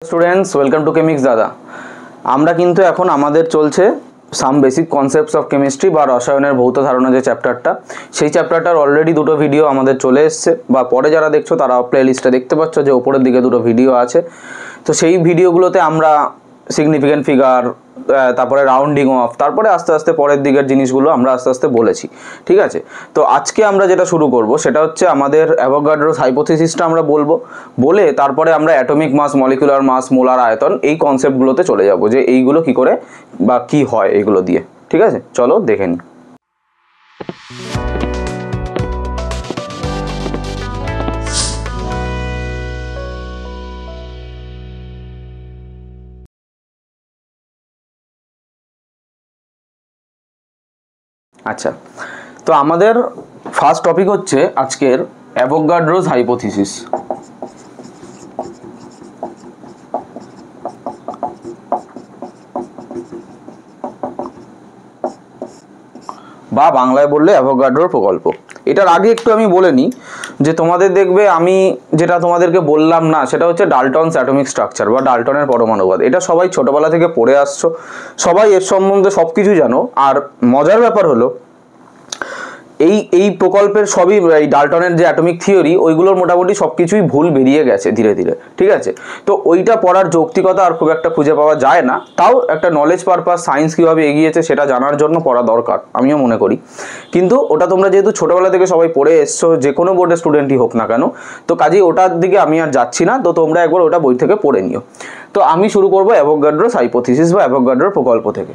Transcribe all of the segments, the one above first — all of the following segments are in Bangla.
স্টুডেন্টস, ওয়েলকাম টু কেমিক্স দাদা। আমরা কিন্তু এখন আমাদের চলছে some basic concepts of chemistry বা রসায়নের ভৌত ধারণা যে চ্যাপ্টারটা, সেই চ্যাপ্টারটার অলরেডি দুটো ভিডিও আমাদের চলে এসছে, বা পরে যারা দেখছো তারা প্লেলিস্টে দেখতে পাচ্ছ যে ওপরের দিকে দুটো ভিডিও আছে। তো সেই ভিডিওগুলোতে আমরা সিগনিফিকেন্ট ফিগার, তারপরে রাউন্ডিং অফ, তারপরে আস্তে আস্তে পরের দিকের জিনিসগুলো আমরা আস্তে আস্তে বলেছি, ঠিক আছে। তো আজকে আমরা যেটা শুরু করব সেটা হচ্ছে আমাদের অ্যাভোগাড্রোস হাইপোথিসিসটা আমরা বলে তারপরে আমরা atomic mass, molecular mass, molar আয়তন, এই কনসেপ্টগুলোতে চলে যাব যে এইগুলো কি করে বা কি হয় এগুলো দিয়ে, ঠিক আছে। চলো দেখে নিই। আচ্ছা, তো আমাদের ফার্স্ট টপিক হচ্ছে আজকের অ্যাভোগাড্রোস হাইপোথিসিস। বা বাংলায় বললে অ্যাভোগাড্রোর প্রকল্প। এটার আগে একটু আমি বলে নিই যে তোমাদের দেখবে আমি যেটা তোমাদেরকে বললাম না, সেটা হচ্ছে ডাল্টনস অ্যাটমিক স্ট্রাকচার বা ডাল্টনের পরমাণুবাদ। এটা সবাই ছোটোবেলা থেকে পড়ে আসছো, সবাই এর সম্বন্ধে সব কিছু জানো। আর মজার ব্যাপার হলো এই প্রকল্পের সবই, এই ডাল্টনের যে অ্যাটমিক থিওরি, ওইগুলোর মোটামুটি সব কিছুই ভুল বেরিয়ে গেছে ধীরে ধীরে, ঠিক আছে। তো ওইটা পড়ার যৌক্তিকতা আর খুব একটা খুঁজে পাওয়া যায় না, তাও একটা নলেজ পারপাস, সায়েন্স কীভাবে এগিয়েছে সেটা জানার জন্য পড়া দরকার, আমিও মনে করি। কিন্তু ওটা তোমরা যেহেতু ছোটোবেলা থেকে সবাই পড়ে এসছো, যে কোনো বোর্ডের স্টুডেন্টই হোক না কেন, তো কাজেই ওটার দিকে আমি আর যাচ্ছি না। তো তোমরা একবার ওটা বই থেকে পড়ে নিও। তো আমি শুরু করবো অ্যাভোগাড্রোস হাইপোথিসিস বা অ্যাভোগাড্রোর প্রকল্প থেকে।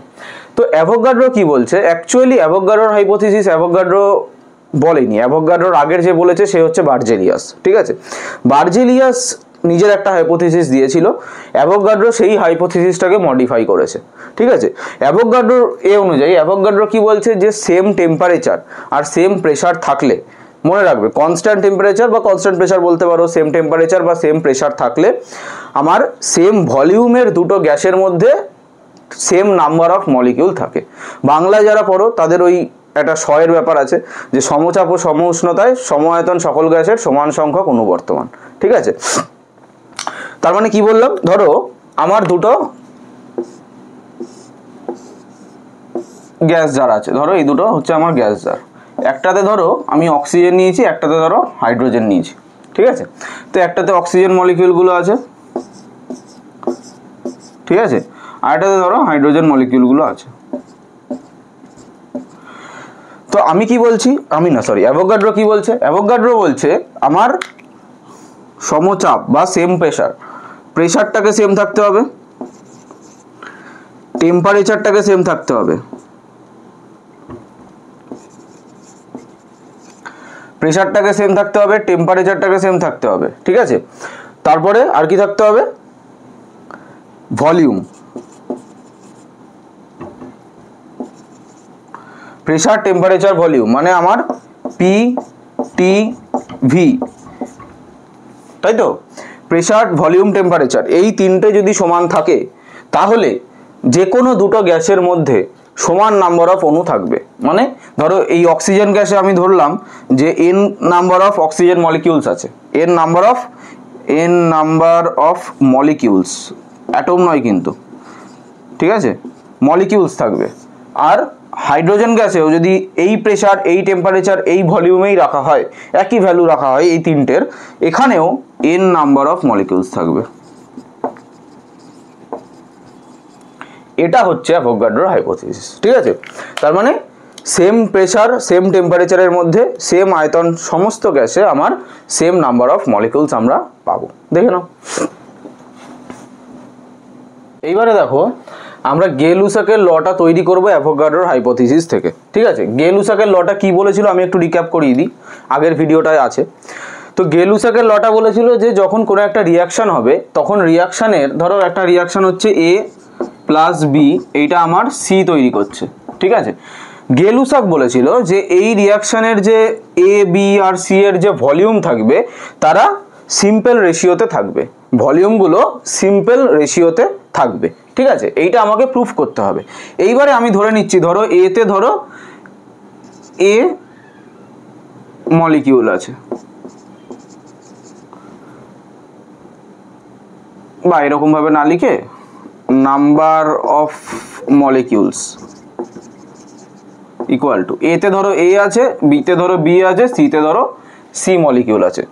তো অ্যাভোগাড্রো কি বলছে, অ্যাকচুয়ালি অ্যাভোগাড্রোর হাইপোথিসিস অ্যাভোগাড্রো বলেনি। অ্যাভোগাড্রোর আগের যে বলেছে সে হচ্ছে বার্জেলিয়াস, ঠিক আছে। বার্জেলিয়াস নিজের একটা হাইপোথিসিস দিয়েছিল, অ্যাভোগাড্রো সেই হাইপোথিসিসটাকে মডিফাই করেছে, ঠিক আছে। অ্যাভোগাড্রোর অনুযায়ী অ্যাভোগাড্রো কি বলছে যে সেম টেম্পারেচার আর সেম প্রেশার থাকলে, মনে রাখবে কনস্ট্যান্ট টেম্পারেচার বা কনস্ট্যান্ট প্রেশার বলতে পারো, সেম টেম্পারেচার বা সেম প্রেশার থাকলে আমার সেম ভলিউমের দুটো গ্যাসের মধ্যে সেম নাম্বার অফ মলিকিউল থাকে। বাংলায় যারা পড়ো তাদের ওই একটা শয়ের ব্যাপার আছে যে সমচাপ ও সম উষ্ণতায় সম আয়তন সকল গ্যাসের সমান সংখ্যক অনুবর্তমান, ঠিক আছে। তার মানে কি বললাম, ধরো আমার দুটো গ্যাস জার আছে, ধরো এই দুটো হচ্ছে আমার গ্যাস জার। একটাতে ধরো আমি অক্সিজেন নিয়েছি, একটাতে ধরো হাইড্রোজেন নিয়েছি, ঠিক আছে। তো একটাতে অক্সিজেন মলিকিউলগুলো আছে, ঠিক আছে, আর একটাতে ধরো হাইড্রোজেন মলিকিউলগুলো আছে। তো আমি কি বলছি, অ্যাভোগাড্রো কি বলছে, অ্যাভোগাড্রো বলছে আমার সমচাপ বা সেম প্রেশারটাকে সেম থাকতে হবে, টেম্পারেচারটাকে সেম থাকতে হবে, প্রেশারটাকে সেম থাকতে হবে, টেম্পারেচারটাকে সেম থাকতে হবে, ঠিক আছে। তারপরে আর কি থাকতে হবে, ভলিউম, প্রেশার, টেম্পারেচার, ভলিউম, মানে আমার পি টি ভি, তাই তো। প্রেশার, ভলিউম, টেম্পারেচার, এই তিনটে যদি সমান থাকে তাহলে যে কোনো দুটো গ্যাসের মধ্যে সমান নাম্বার অফ অণু থাকবে। মানে ধরো এই অক্সিজেন গ্যাসে আমি ধরলাম যে N number of oxygen molecules আছে, N number of molecules, atom নয় কিন্তু, ঠিক আছে, মলিকিউলস থাকবে। আর হাইড্রোজেন গ্যাসেও যদি এই প্রেশার, এই টেম্পারেচার, এই ভলিউমেই রাখা হয়, একই ভ্যালু রাখা হয় এই তিনটের, এখানেও এন নাম্বার অফ মলিকিউলস থাকবে। এটা হচ্ছে অ্যাভোগাড্রোর হাইপোথিসিস, ঠিক আছে। তার মানে সেম প্রেশার, সেম টেম্পারেচারের মধ্যে সেম আয়তন সমস্ত গ্যাসে আমার সেম নাম্বার অফ মলিকিউলস আমরা পাবো। দেখে নাও। এইবারে দেখো আমরা গে-লুসাকের লটা তৈরি করব অ্যাভোগাড্রোর হাইপোথিসিস থেকে, ঠিক আছে। গে-লুসাকের লটা কি বলেছিল আমি একটু রিক্যাপ করিয়ে দিই, আগের ভিডিওটায় আছে। তো গে-লুসাকের লটা বলেছিল যে যখন কোনো একটা রিয়াকশান হবে তখন রিয়াকশানের, ধরো একটা রিয়াকশান হচ্ছে এ প্লাস বি, এইটা আমার সি তৈরি করছে, ঠিক আছে। গে-লুসাক বলেছিল যে এই রিয়াকশানের যে এ, বি আর সি এর যে ভলিউম থাকবে তারা সিম্পল রেশিওতে থাকবে, ভলিউমগুলো সিম্পল রেশিওতে থাকবে, ঠিক আছে। এইটা আমাকে প্রুফ করতে হবে। এইবারে আমি ধরে নিচ্ছি, ধরো এতে ধরো এ মলিকিউল আছে, বা এরকমভাবে না লিখে number of molecules equal to, এতে ধরো এ আছে, বিতে ধরো বি আছে, সিতে ধরো সি মলিকিউল আছে,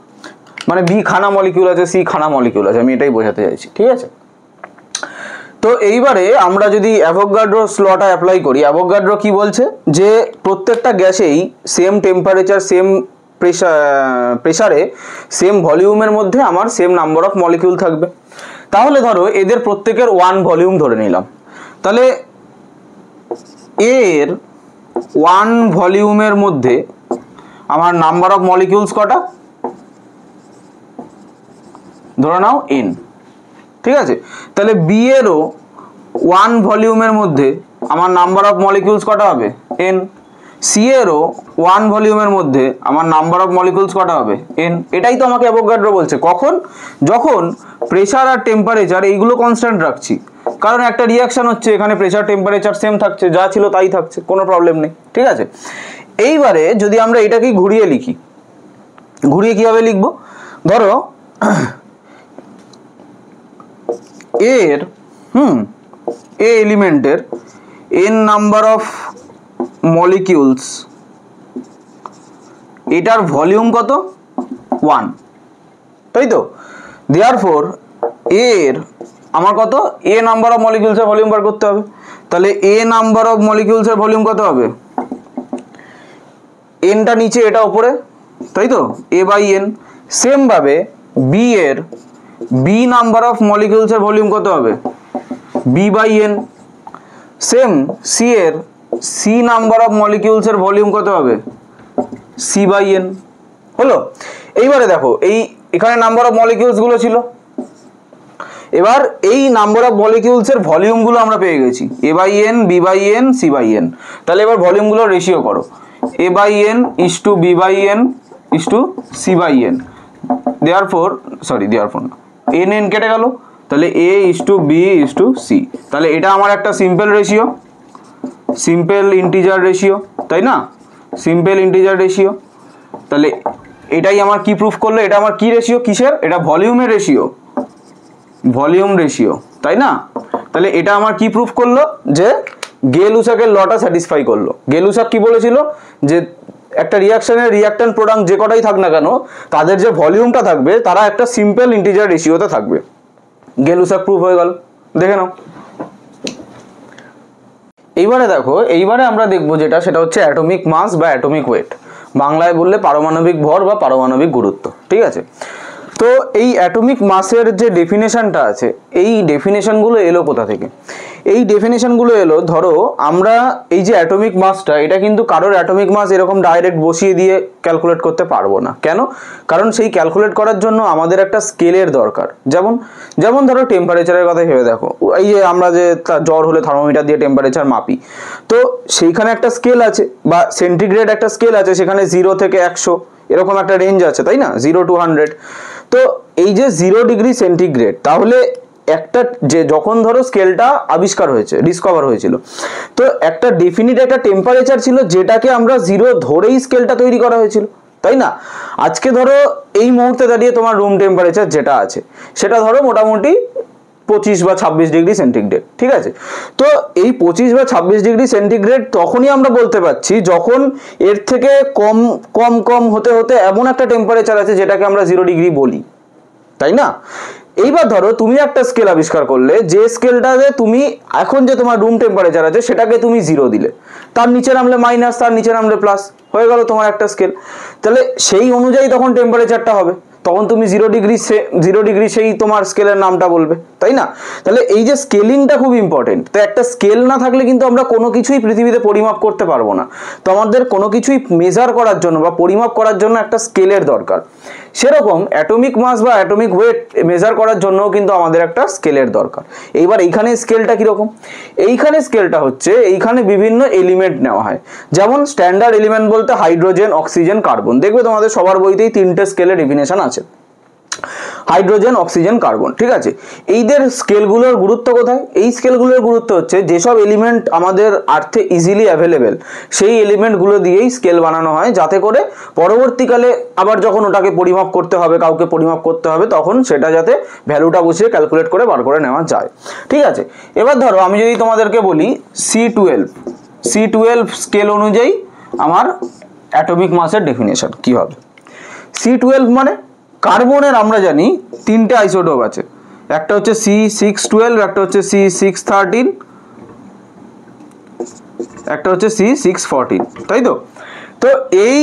মানে বি খানা মলিকিউল আছে, সি খানা মলিকিউল আছে, আমি এটাই বোঝাতে চাইছি, ঠিক আছে। তো এইবারে আমরা যদি অ্যাভোগাড্রোর লটা অ্যাপ্লাই করি, অ্যাভোগাড্রো কি বলছে যে প্রত্যেকটা গ্যাসেই সেম টেম্পারেচার, সেম প্রেসারে, সেম ভলিউমের মধ্যে আমার সেম নাম্বার অফ মলিকিউল থাকবে। তাহলে ধরো এদের প্রত্যেকের 1 ভলিউম ধরে নিলাম, তাহলে এর 1 ভলিউমের মধ্যে আমার নাম্বার অফ মলিকিউলস কটা, ধরে নাও n, ঠিক আছে। তাহলে বি এরও 1 ভলিউমের মধ্যে আমার নাম্বার অফ মলিকিউলস কটা হবে, n। সি এরও 1 ভলিউমের মধ্যে আমার নাম্বার অফ মলিকিউলস কটা হবে, n। এটাই তো আমাকে অ্যাভোগাড্রো বলছে, কখন, যখন প্রেসার আর টেম্পারেচার এইগুলো কনস্ট্যান্ট রাখছি, কারণ একটা রিয়াকশন হচ্ছে, এখানে প্রেসার টেম্পারেচার সেম থাকছে, যা ছিল তাই থাকছে, কোনো প্রবলেম নেই, ঠিক আছে। এইবারে যদি আমরা এটাকে ঘুরিয়ে লিখি, ঘুরিয়ে কিভাবে লিখবো, ধরো এর এ এলিমেন্টের n নাম্বার অফ মলিকিউলস, এটার ভলিউম কত, 1, তাই তো। দেয়ারফর এর আমার কত, এ নাম্বার অফ মলিকিউলসের ভলিউম বার করতে হবে, তাহলে এ নাম্বার অফ মলিকিউলসের ভলিউম কত হবে, এনটা নিচে এটা উপরে, তাই তো, এ বাই এন। সেম ভাবে বি এর বি নাম্বার অফ মলিকিউলসের ভলিউম কত হবে, B by N. Same C এর সি নাম্বার অফ মলিকিউলসের ভলিউম কত হবে, সি বাই এন। হলো। এইবারে দেখো এখানে নাম্বার অফ মলিকিউলস গুলো ছিল, এবার এই নাম্বার অফ মলিকিউলস এর ভলিউম গুলো আমরা পেয়ে গেছি, A by N, B by N, C by N. তাহলে এবার ভলিউম গুলো রেশিও করো, A by N is to B by N is to C by N. Therefore না, এন এন কেটে গেল, তাহলে A is to B is to C. তাহলে এটা আমার একটা simple ratio, simple integer ratio, তাই না, সিম্পল ইন্টিজার রেশিও। তাহলে এটাই আমার কি প্রুফ করলো, এটা আমার কি রেশিও, কিসের, এটা ভলিউমের রেশিও, ভলিউম রেশিও, তাই না। তাহলে এটা আমার কি প্রুফ করলো, যে গে-লুসাকের লটা স্যাটিসফাই করলো। গে-লুসাক কি বলেছিল, যে একটা রিয়াকশনের রিয়াক্ট্যান্ট প্রোডাক্ট যে কটাই থাক না কেন, তাদের যে ভলিউমটা থাকবে তারা একটা সিম্পল ইন্টিজার রেশিওতে থাকবে। গে-লুসাক প্রুফ হয়ে গেল, দেখে নাও। এইবারে দেখো, এইবারে আমরা দেখবো যেটা, সেটা হচ্ছে অ্যাটমিক মাস বা অ্যাটমিক ওয়েট, বাংলায় বললে পারমাণবিক ভর বা পারমাণবিক গুরুত্ব, ঠিক আছে। তো এই অ্যাটমিক মাসের যে ডেফিনেশনটা আছে, এই ডেফিনেশনগুলো এলো কোথা থেকে, এই ডেফিনেশনগুলো এলো, ধরো আমরা এই যে অ্যাটমিক মাসটা, এটা কিন্তু কারোর অ্যাটমিক মাস এরকম ডাইরেক্ট বসিয়ে দিয়ে ক্যালকুলেট করতে পারবো না। কেন, কারণ সেই ক্যালকুলেট করার জন্য আমাদের একটা স্কেলের দরকার। যেমন ধরো টেম্পারেচারের কথা ভেবে দেখো, এই যে আমরা যে জ্বর হলে থার্মোমিটার দিয়ে টেম্পারেচার মাপি, তো সেইখানে একটা স্কেল আছে, বা সেন্টিগ্রেড একটা স্কেল আছে, সেখানে 0 থেকে 100 এরকম একটা রেঞ্জ আছে, তাই না, 0 to 100। তো এই যে 0 ডিগ্রি সেন্টিগ্রেড, তাহলে একটা যে যখন ধরো স্কেলটা আবিষ্কার হয়েছে, ডিসকভার হয়েছিল, তো একটা ডেফিনিট একটা টেম্পারেচার ছিল, যেটাকে আমরা 0 ধরেই স্কেলটা তৈরি করা হয়েছিল, তাই না। আজকে ধরো এই মুহূর্তে দাঁড়িয়ে তোমার রুম টেম্পারেচার যেটা আছে, সেটা ধরো মোটামুটি 25 বা 26 ডিগ্রি সেন্টিগ্রেড, ঠিক আছে। তো এই 25 বা 26 ডিগ্রি সেন্টিগ্রেড তখনই আমরা বলতে পারছি যখন এর থেকে কম কম কম হতে হতে এমন একটা টেম্পারেচার আছে যেটাকে আমরা 0 ডিগ্রি বলি, তাই না। এইবার ধরো তুমি একটা স্কেল আবিষ্কার করলে, যে স্কেলটাতে তুমি এখন যে তোমার রুম টেম্পারেচার আছে সেটাকে তুমি 0 দিলে, তার নিচে নামলে মাইনাস, তার নিচে নামলে প্লাস, হয়ে গেল তোমার একটা স্কেল। তাহলে সেই অনুযায়ী তখন টেম্পারেচারটা হবে, তখন তুমি 0 ডিগ্রি সেই তোমার স্কেলের নামটা বলবে, তাই না। তাহলে এই যে স্কেলিংটা খুব ইম্পর্টেন্ট। তো একটা স্কেল না থাকলে কিন্তু আমরা কোনো কিছুই পৃথিবীতে পরিমাপ করতে পারবো না। তো আমাদের কোনো কিছুই মেজার করার জন্য বা পরিমাপ করার জন্য একটা স্কেলের দরকার। সেরকম অ্যাটমিক মাস বা অ্যাটমিক ওয়েট মেজার করার জন্য কিন্তু আমাদের একটা স্কেলের দরকার। এইবার এইখানে স্কেলটা কিরকম, এইখানে স্কেলটা হচ্ছে, এইখানে বিভিন্ন এলিমেন্ট নেওয়া হয়। যেমন স্ট্যান্ডার্ড এলিমেন্ট বলতে হাইড্রোজেন, অক্সিজেন, কার্বন। দেখবে তোমাদের সবার বইতেই 3টে স্কেলের ডেফিনেশন আছে। Hydrogen, oxygen, carbon. ঠিক আছে, এইদের স্কেলগুলোর গুরুত্ব কোথায়? এই স্কেলগুলোর গুরুত্ব হচ্ছে যেসব এলিমেন্ট আমাদের আর্থে ইজিলি অ্যাভেলেবেল সেই এলিমেন্টগুলো দিয়েই স্কেল বানানো হয়, যাতে করে পরবর্তীকালে আবার যখন ওটাকে পরিমাপ করতে হবে, কাউকে পরিমাপ করতে হবে, তখন সেটা যাতে ভ্যালুটা বসিয়ে ক্যালকুলেট করে বার করে নেওয়া যায়। ঠিক আছে, এবার ধরো আমি যদি তোমাদেরকে বলি C12 স্কেল অনুযায়ী আমার অ্যাটমিক মাসের ডেফিনেশন কি হবে? C12 মানে কার্বনের আমরা জানি তিনটে আইসোটোপ আছে, একটা হচ্ছে C612, একটা হচ্ছে C613, একটা হচ্ছে C614, তাই তো? তো এই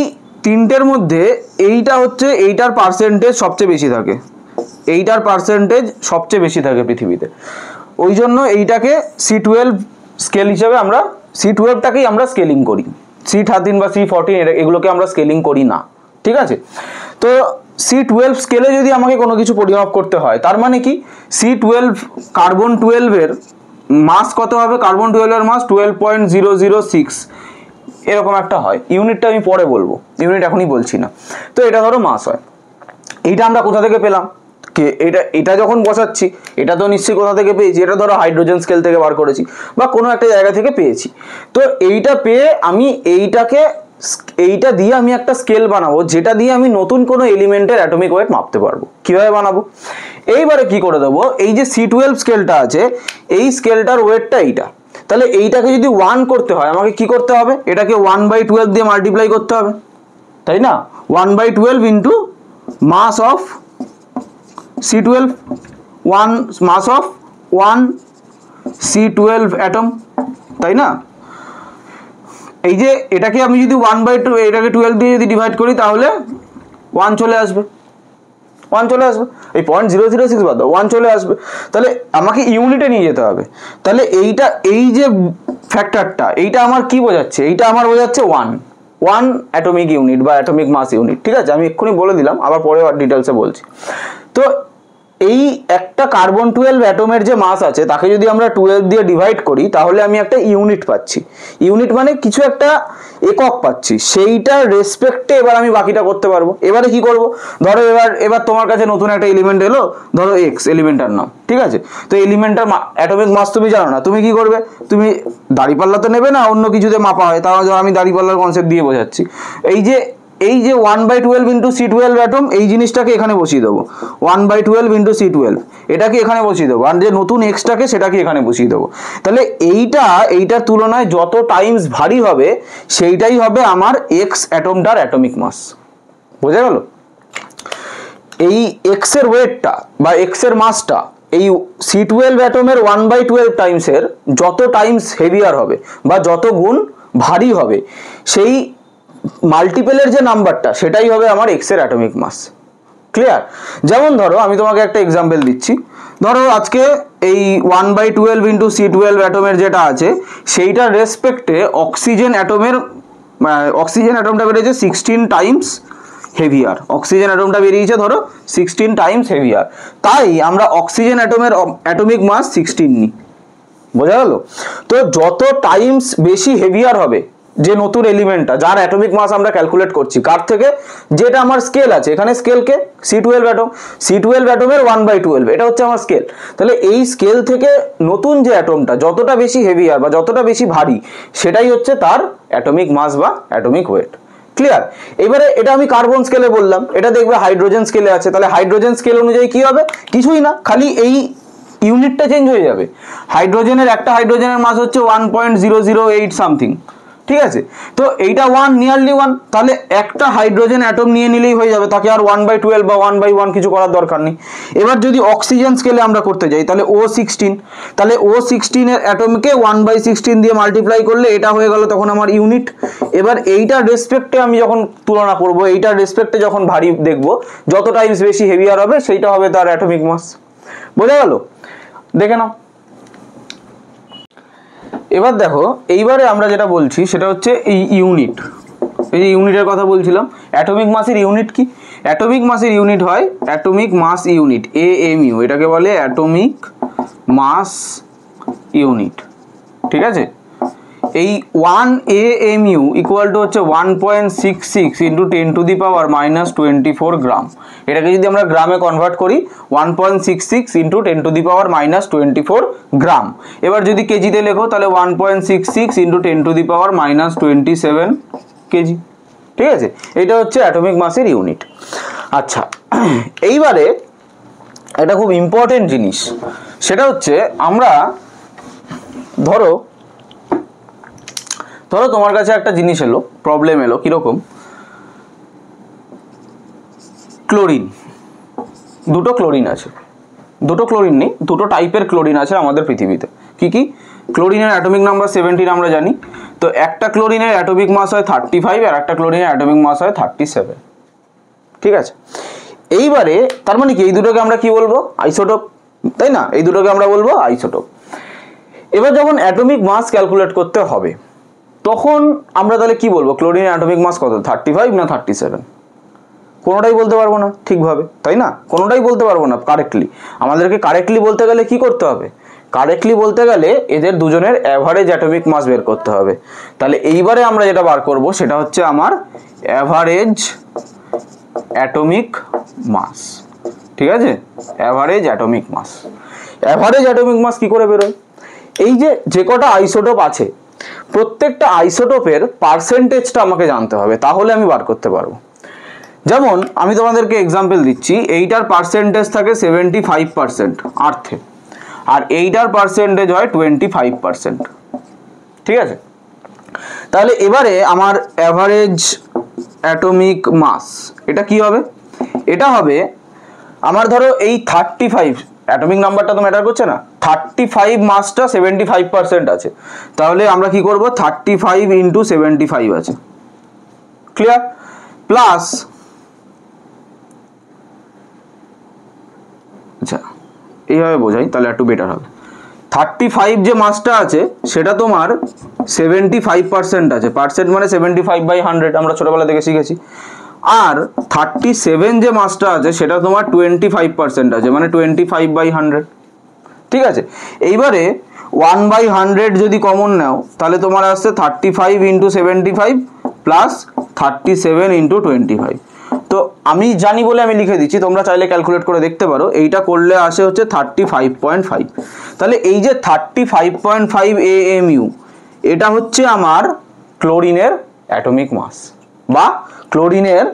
তিনটের মধ্যে এইটা হচ্ছে এইটার পার্সেন্টেজ সবচেয়ে বেশি থাকে, এইটার পার্সেন্টেজ সবচেয়ে বেশি থাকে পৃথিবীতে, ওই জন্য এইটাকে C12 স্কেল হিসেবে আমরা C12টাকেই আমরা স্কেলিং করি। C13 বা C14 এগুলোকে আমরা স্কেলিং করি না। ঠিক আছে, তো C12 স্কেলে যদি আমাকে কোনো কিছু পরিমাপ করতে হয়, তার মানে কি C12 কার্বন 12 এর মাস কত হবে? কার্বন 12 এর মাস 12.006 এরকম একটা হয়। ইউনিটটা আমি পরে বলবো, ইউনিট এখনই বলছি না। তো এটা ধরো মাস হয়। এইটা আমরা কোথা থেকে পেলাম? এটা যখন বসাচ্ছি এটা তো নিশ্চয়ই কোথা থেকে পেয়েছি, এটা ধরো হাইড্রোজেন স্কেল থেকে বার করেছি বা কোনো একটা জায়গা থেকে পেয়েছি। তো এইটা পেয়ে আমি এইটা দিয়ে আমি একটা স্কেল বানাবো, যেটা দিয়ে আমি নতুন কোনো এলিমেন্টের অ্যাটমিক ওয়েট মাপতে পারবো। কিভাবে বানাবো? এইবারে কি করে দেবো, এই যে C12 স্কেলটা আছে, এই স্কেলটার ওয়েটটা এইটা, তাহলে এইটাকে যদি 1 করতে হয় আমাকে কি করতে হবে? এটাকে 1/12 দিয়ে মাল্টিপ্লাই করতে হবে, তাই না? 1/12 into mass of C12, mass of 1 C12 atom, তাই না? এই যে এটাকে আমি যদি 1/2 এটাকে 12 দিয়ে যদি ডিভাইড করি তাহলে 1 চলে আসবে, এই 0.006 বাদ দাও, 1 চলে আসবে। তাহলে আমাকে ইউনিটে নিয়ে যেতে হবে। তাহলে এই যে ফ্যাক্টরটা, এইটা আমার কি বোঝাচ্ছে? এইটা আমার বোঝাচ্ছে 1 অ্যাটমিক ইউনিট বা অ্যাটমিক মাস ইউনিট। ঠিক আছে, আমি এক্ষুনি বলে দিলাম, আবার পরে ডিটেলসে বলছি। তো এই একটা কার্বন 12 অ্যাটমের যে মাস আছে তাকে যদি আমরা 12 দিয়ে ডিভাইড করি তাহলে আমি একটা ইউনিট পাচ্ছি। ইউনিট মানে কিছু একটা একক পাচ্ছি, সেইটার রেসপেক্টে এবার আমি বাকিটা করতে পারবো। এবারে কি করব? ধরো এবার তোমার কাছে নতুন একটা এলিমেন্ট এলো, ধরো X এলিমেন্টটার নাম। ঠিক আছে, তো এলিমেন্টটার অ্যাটমিক মাস তুমি জানো না, তুমি কি করবে? তুমি দাড়িপাল্লা তো নেবে না, অন্য কিছুতে মাপা হয়, তাও আমি দাড়িপাল্লার কনসেপ্ট দিয়ে বোঝাচ্ছি। এই যে 1/12 ইন্টু C12 অ্যাটম, এই জিনিসটাকে এখানে বসিয়ে দেবো। 1/12 ইন্টু C12 এটাকে এখানে বসিয়ে দেবো, আর যে নতুন এক্সটাকে সেটাকে এখানে বসিয়ে দেবো। তাহলে এইটার তুলনায় যত টাইমস ভারী হবে সেইটাই হবে আমার এক্স অ্যাটমটার অ্যাটমিক মাস। বোঝা গেল? এই এক্স এর ওয়েটটা বা এক্স এর মাসটা এই C12 অ্যাটমের 1/12 টাইমসের যত টাইমস হেভিয়ার হবে বা যত গুণ ভারী হবে, সেই মাল্টিপেলের যে নাম্বারটা সেটাই হবে আমার এক্স এর অ্যাটমিক মাস। ক্লিয়ার? যেমন ধরো আমি তোমাকে একটা এক্সাম্পল দিচ্ছি। ধরো আজকে এই 1/12 ইন্টু C12 অ্যাটমের যেটা আছে সেইটার রেসপেক্টে অক্সিজেন অ্যাটমটা বেরিয়েছে 16 টাইমস হেভিয়ার। অক্সিজেন অ্যাটমটা বেরিয়েছে ধরো 16 টাইমস হেভিয়ার, তাই আমরা অক্সিজেন অ্যাটমের অ্যাটমিক মাস 16 নিই। বোঝা গেল? তো যত টাইমস বেশি হেভিয়ার হবে যে নতুন এলিমেন্টটা, যার অ্যাটমিক মাস আমরা ক্যালকুলেট করছি, কার থেকে? যেটা আমার স্কেল আছে, এখানে স্কেলকে C12 অ্যাটমের 1/12 এটা হচ্ছে আমার স্কেল। তাহলে এই স্কেল থেকে নতুন যে অ্যাটমটা যতটা বেশি হেভিয়ার বা যতটা বেশি ভারী, সেটাই হচ্ছে তার অ্যাটমিক মাস বা অ্যাটমিক ওয়েট। ক্লিয়ার? এবারে এটা আমি কার্বন স্কেলে বললাম, এটা দেখবে হাইড্রোজেন স্কেলে আছে। তাহলে হাইড্রোজেন স্কেল অনুযায়ী কি হবে? কিছুই না, খালি এই ইউনিটটা চেঞ্জ হয়ে যাবে। একটা হাইড্রোজেনের মাস হচ্ছে 1.008 সামথিং। ঠিক আছে, তো এইটা 1 নিয়ারলি 1, তাহলে একটা হাইড্রোজেন অ্যাটম নিয়ে নিলেই হয়ে যাবে, তাকে আর 1/12 বা 1/1 কিছু করার দরকার নেই। এবার যদি অক্সিজেন স্কেলে আমরা করতে যাই তাহলে O16, তাহলে O16 এর অ্যাটমকে 1/16 দিয়ে মাল্টিপ্লাই করলে এটা হয়ে গেল তখন আমার ইউনিট। এবার এইটার রেসপেক্টে আমি যখন তুলনা করব, এইটার রেসপেক্টে যখন ভারী দেখব, যত টাইমস বেশি হেভিয়ার হবে সেইটা হবে তার অ্যাটমিক মাস। বোঝা গেল? দেখে নাও। এবার দেখো, এইবারে আমরা যেটা বলছি সেটা হচ্ছে এই ইউনিট। এই যে ইউনিটের কথা বলছিলাম, অ্যাটমিক মাসের ইউনিট কি? অ্যাটমিক মাসের ইউনিট হয় অ্যাটমিক মাস ইউনিট, AMU, এটাকে বলে অ্যাটমিক মাস ইউনিট। ঠিক আছে, এই 1 AMU ইকুয়াল টু হচ্ছে 1.66 ইন্টু 10⁻⁻24 গ্রাম। এটাকে যদি আমরা গ্রামে কনভার্ট করি 1.66 ইন্টু 10⁻⁻24 গ্রাম। এবার যদি কেজিতে লেখো তাহলে 1.66 ইন্টু 10⁻⁻27 কেজি। ঠিক আছে, এটা হচ্ছে অ্যাটমিক মাসের ইউনিট। আচ্ছা, এইবারে এটা খুব ইম্পর্টেন্ট জিনিস, সেটা হচ্ছে আমরা ধরো তোমার কাছে একটা জিনিস এলো, প্রবলেম এলো, কিরকম, ক্লোরিন, দুটো ক্লোরিন আছে, দুটো ক্লোরিন নেই, দুটো টাইপের ক্লোরিন আছে আমাদের পৃথিবীতে। কি কি? ক্লোরিনের অ্যাটমিক নাম্বার 17 আমরা জানি, তো একটা ক্লোরিনের অ্যাটমিক মাস হয় 35 আর একটা ক্লোরিনের অ্যাটমিক মাস হয় 37। ঠিক আছে, এইবারে তার মানে কি এই দুটোকে আমরা কি বলবো? আইসোটোপ, তাই না? এই দুটোকে আমরা বলবো আইসোটোপ। এবার যখন অ্যাটমিক মাস ক্যালকুলেট করতে হবে তখন আমরা তাহলে কি বলবো? ক্লোরিনের অ্যাটমিক মাস কত, 35 না 37? কোনোটাই বলতে পারবো না ঠিকভাবে, তাই না? কোনোটাই বলতে পারবো না কারেক্টলি। আমাদেরকে কারেক্টলি বলতে গেলে কি করতে হবে? কারেক্টলি বলতে গেলে এদের দুজনের অ্যাভারেজ অ্যাটমিক মাস বের করতে হবে। তাহলে এইবারে আমরা যেটা বার করব সেটা হচ্ছে আমার অ্যাভারেজ অ্যাটমিক মাস। ঠিক আছে, average atomic mass. Average atomic mass কি করে বেরোয়? এই যে কটা আইসোটোপ আছে প্রত্যেকটা আইসোটোপের পার্সেন্টেজটা আমাকে জানতে হবে, তাহলে আমি বার করতে পারবো। যেমন আমি তোমাদেরকে এক্সাম্পল দিচ্ছি, এইটার পার্সেন্টেজ থাকে 75% আর্থে, আর এইটার পার্সেন্টেজ হয় 25%। ঠিক আছে, তাহলে এবারে আমার অ্যাভারেজ অ্যাটমিক মাস এটা কি হবে? এটা হবে আমার ধরো এই 35 অ্যাটমিক নাম্বারটা তো ম্যাটার করছে না, 35 মাসটা 75% আছে, তাহলে আমরা কি করব? 35 ইন্টু 75 আছে, ক্লিয়ার? প্লাস, আচ্ছা এইভাবে বোঝাই তাহলে একটু বেটার হবে। 35 যে মাসটা আছে সেটা তোমার 75% আছে, পার্সেন্ট মানে 75/100 আমরা ছোটবেলা থেকে শিখেছি। আর 37 যে মাসটা আছে সেটা তোমার 25% আছে, মানে 25/100। ঠিক আছে, এইবারে 1/100 যদি কমন নাও তাহলে তোমার আসছে 35 ইন্টু 75 প্লাস 37 ইন্টু 25। তো আমি জানি বলে আমি লিখে দিচ্ছি, তোমরা চাইলে ক্যালকুলেট করে দেখতে পারো। এইটা করলে আসে হচ্ছে 35.5। তাহলে এই যে 35.5 AMU এটা হচ্ছে আমার ক্লোরিনের অ্যাটমিক মাস বা ক্লোরিনের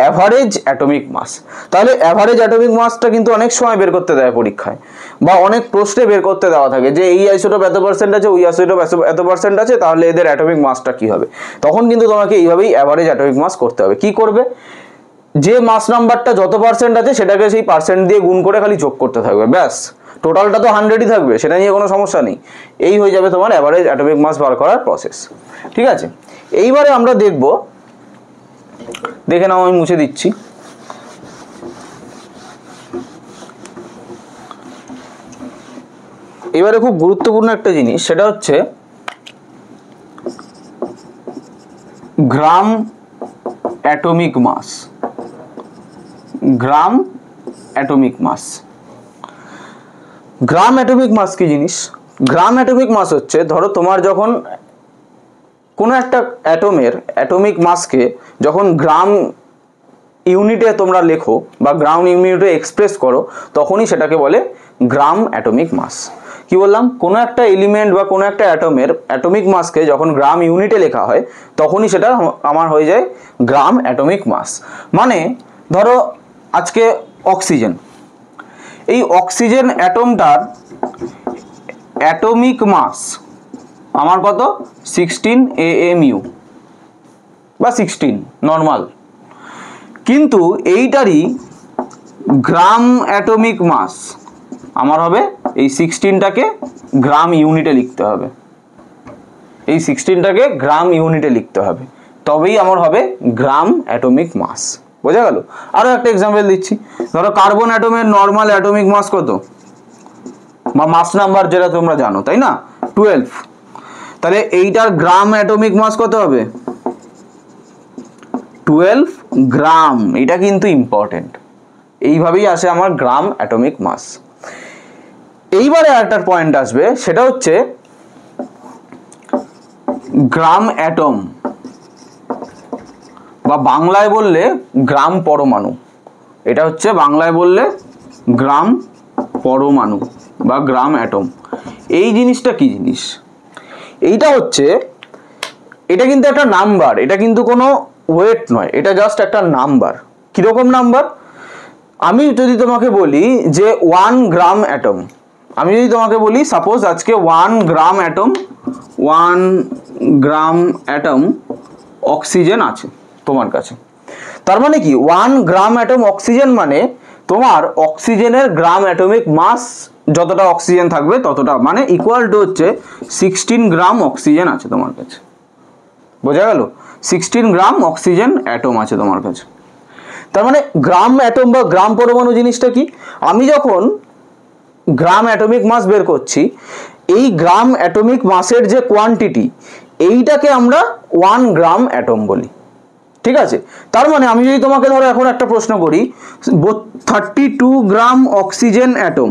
অ্যাভারেজ অ্যাটমিক মাস। তাহলে অ্যাভারেজ অ্যাটমিক মাসটা কিন্তু অনেক সময় বের করতে দেয় পরীক্ষায়, বা অনেক প্রশ্নে বের করতে দেওয়া থাকে যে এই আইসোটোপ এত পার্সেন্ট আছে, ওই আইসোটোপ এত পার্সেন্ট আছে, তাহলে এদের অ্যাটমিক মাসটা কি হবে? তখন কিন্তু তোমাকে এইভাবেই অ্যাভারেজ অ্যাটমিক মাস করতে হবে। কি করবে? যে মাস নাম্বারটা যত পার্সেন্ট আছে সেটাকে সেই পার্সেন্ট দিয়ে গুণ করে খালি যোগ করতে থাকবে, ব্যাস। টোটালটা তো 100ই থাকবে, সেটা নিয়ে কোনো সমস্যা নেই। এই হয়ে যাবে তোমার অ্যাভারেজ অ্যাটমিক মাস বার করার প্রসেস। ঠিক আছে, এইবারে আমরা দেখব, দেখে নাও আমি মুছে দিচ্ছি। এবারে খুব গুরুত্বপূর্ণ একটা জিনিস, সেটা হচ্ছে গ্রাম অ্যাটমিক মাস। গ্রাম অ্যাটমিক মাস। গ্রাম অ্যাটমিক মাস কি জিনিস? গ্রাম অ্যাটমিক মাস হচ্ছে, ধরো তোমার যখন কোনো একটা অ্যাটমের অ্যাটমিক মাসকে যখন গ্রাম ইউনিটে তোমরা লেখো বা গ্রাম ইউনিটে এক্সপ্রেস করো, তখনই সেটাকে বলে গ্রাম অ্যাটমিক মাস। কি বললাম? কোনো একটা এলিমেন্ট বা কোনো একটা অ্যাটমের অ্যাটমিক মাসকে যখন গ্রাম ইউনিটে লেখা হয় তখনই সেটা আমার হয়ে যায় গ্রাম অ্যাটমিক মাস। মানে ধরো আজকে অক্সিজেন, এই অক্সিজেন অ্যাটমটার অ্যাটমিক মাস আমার কত? 16 AMU বা 16 নর্মাল, কিন্তু এইটারই গ্রাম অ্যাটমিক মাস আমার হবে এই 16টাকে গ্রাম ইউনিটে লিখতে হবে, এই 16টাকে গ্রাম ইউনিটে লিখতে হবে, তবেই আমার হবে গ্রাম অ্যাটমিক মাস। বোঝা গেল? আরো একটা এক্সাম্পল দিচ্ছি, ধরো কার্বন অ্যাটমের নর্মাল অ্যাটমিক মাস কত, বা মাস নাম্বার যেটা তোমরা জানো, তাই না? 12। তাহলে এইটার গ্রাম অ্যাটমিক মাস কত হবে? 12 গ্রাম। এটা কিন্তু ইম্পর্টেন্ট। এইভাবেই আসে আমার গ্রাম অ্যাটমিক মাস। এইবারে একটা পয়েন্ট আসবে, সেটা হচ্ছে গ্রাম অ্যাটম বা বাংলায় বললে গ্রাম পরমাণু, এটা হচ্ছে বাংলায় বললে গ্রাম পরমাণু বা গ্রাম অ্যাটম। এই জিনিসটা কি জিনিস? এইটা হচ্ছে, এটা কিন্তু একটা নাম্বার, এটা কিন্তু কোনো ওয়েট নয়, এটা জাস্ট একটা নাম্বার। কিরকম নাম্বার? আমি যদি তোমাকে বলি যে 1 গ্রাম অ্যাটম, আমি যদি তোমাকে বলি সাপোজ আজকে 1 গ্রাম অ্যাটম অক্সিজেন আছে তোমার কাছে, তার মানে কি 1 গ্রাম অ্যাটম অক্সিজেন মানে তোমার অক্সিজেনের গ্রাম অ্যাটমিক মাস যতটা অক্সিজেন থাকবে ততটা, মানে ইকুয়াল টু হচ্ছে 16 গ্রাম অক্সিজেন আছে তোমার কাছে। বোঝা গেল? 16 গ্রাম অক্সিজেন অ্যাটম আছে তোমার কাছে। তার মানে গ্রাম অ্যাটম বা গ্রাম পরমাণু জিনিসটা কি? আমি যখন গ্রাম অ্যাটমিক মাস বের করছি, এই গ্রাম অ্যাটমিক মাসের যে কোয়ান্টিটি, এইটাকে আমরা 1 গ্রাম অ্যাটম বলি। ঠিক আছে? তার মানে আমি যদি তোমাকে ধরো এখন একটা প্রশ্ন করি 32 গ্রাম অক্সিজেন অ্যাটম,